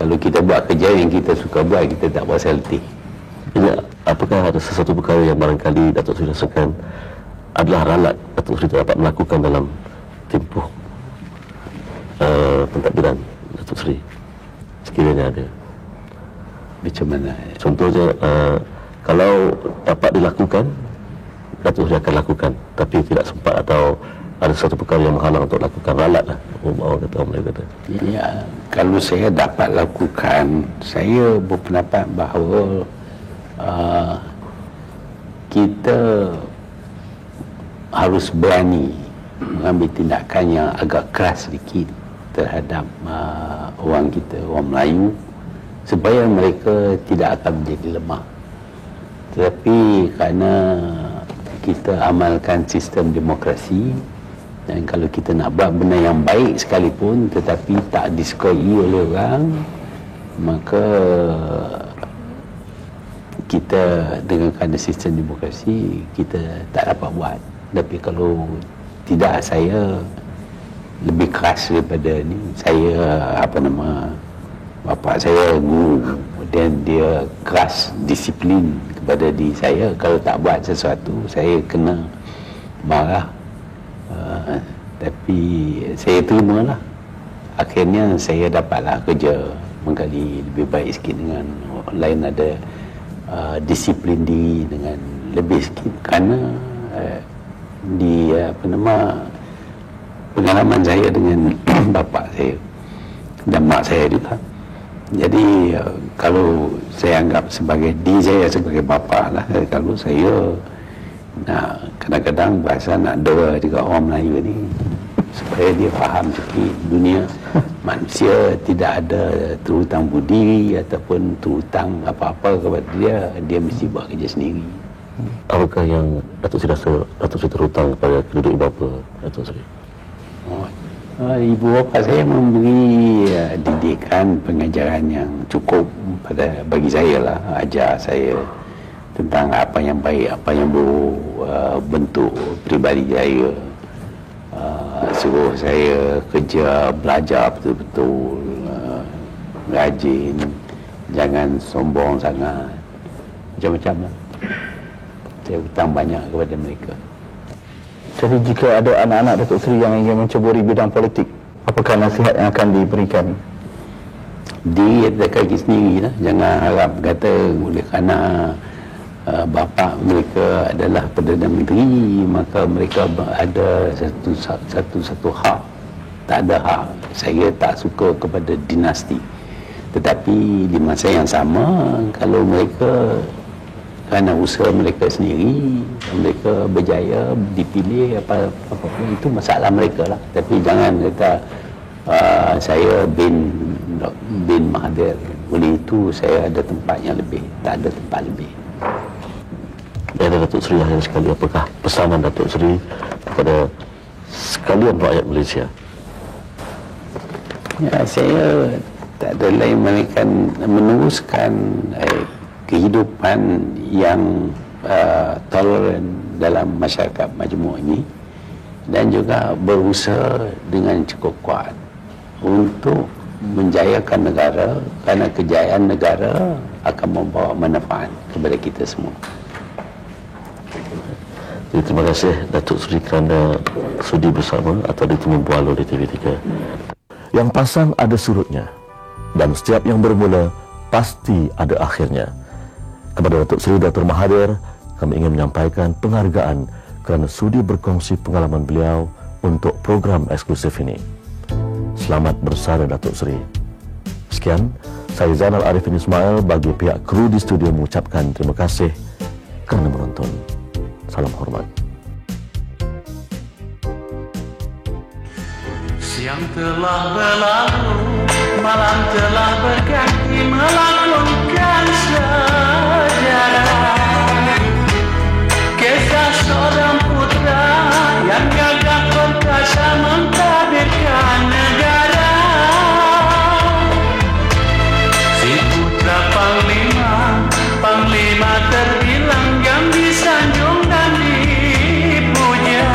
Kalau kita buat kerja yang kita suka buat, kita tak berasa letih. Ini, apakah ada sesuatu perkara yang barangkali Datuk Seri rasakan adalah ralat Datuk Seri dapat melakukan dalam tempoh pentadbiran Datuk Seri sekiranya ada? Macam mana? Contohnya, kalau dapat dilakukan, Datuk Seri akan lakukan, tapi tidak sempat atau ada satu perkara yang menghalang untuk lakukan, ralat lah orang kata. Ya, kalau saya dapat lakukan, saya berpendapat bahawa kita harus berani mengambil tindakan yang agak keras sedikit terhadap orang kita, orang Melayu, supaya mereka tidak akan menjadi lemah. Tetapi kerana kita amalkan sistem demokrasi, dan kalau kita nak buat benda yang baik sekalipun tetapi tak disukai oleh orang, maka kita dengan kerana sistem demokrasi kita tak dapat buat. Tapi kalau tidak, saya lebih keras daripada ni. Saya bapa saya guru, dan dia keras disiplin kepada diri saya. Kalau tak buat sesuatu, saya kena marah. Tapi saya terimalah. Akhirnya saya dapatlah kerja menggali lebih baik sikit dengan orang lain, ada disiplin diri dengan lebih sikit, kerana pengalaman saya dengan bapa saya dan mak saya juga. Jadi kalau saya anggap sebagai diri saya sebagai bapa lah, kalau saya nak kadang-kadang bahasa nak dora juga orang Melayu ni supaya dia faham sikit dunia manusia tidak ada terhutang budi ataupun terhutang apa-apa kepada dia mesti buat kerja sendiri. Apakah yang Datuk Seri rasa Datuk Seri terhutang kepada kedua-dua ibu bapa Datuk Seri? Ibu bapa saya memberi didikan pengajaran yang cukup bagi saya lah, ajar saya tentang apa yang baik, apa yang buruk, bentuk peribadi saya, suruh saya kerja, belajar betul-betul, rajin, jangan sombong sangat, macam-macam lah. Saya hutang banyak kepada mereka. Jadi jika ada anak-anak Datuk Seri yang ingin menceburi bidang politik, apakah nasihat yang akan diberikan? Diri kaki sendiri lah. Jangan harap kata oleh kerana bapa mereka adalah Perdana Menteri maka mereka ada satu hak. Tak ada hak. Saya tak suka kepada dinasti. Tetapi di masa yang sama, kalau mereka kerana usaha mereka sendiri, mereka berjaya dipilih apa-apa, itu masalah mereka lah. Tapi jangan kata saya bin Mahathir, oleh itu saya ada tempat yang lebih. Tak ada tempat lebih. Dan Datuk Seri akhir sekali, apakah pesanan Datuk Seri kepada sekalian rakyat Malaysia? Ya, saya tak ada lain melainkan meneruskan kehidupan yang toleran dalam masyarakat majmuk ini, dan juga berusaha dengan cukup kuat untuk menjayakan negara, kerana kejayaan negara akan membawa manfaat kepada kita semua. Jadi, terima kasih Datuk Seri kerana sudi bersama atau ditemu Bualo di TV3. Yang pasang ada surutnya, dan setiap yang bermula pasti ada akhirnya. Kepada Datuk Seri Dr. Mahathir, kami ingin menyampaikan penghargaan kerana sudi berkongsi pengalaman beliau untuk program eksklusif ini. Selamat bersara Datuk Seri. Sekian, saya Zainal Arifin Ismail bagi pihak kru di studio mengucapkan terima kasih kerana menonton. Salam hormat. Siang telah berlalu, malam telah berganti, melakukan sejarah. Kisah seorang putra yang gagah perkasa mentadbirkan negara. Si putra Panglima terbilang yang disanjung dan dipuja.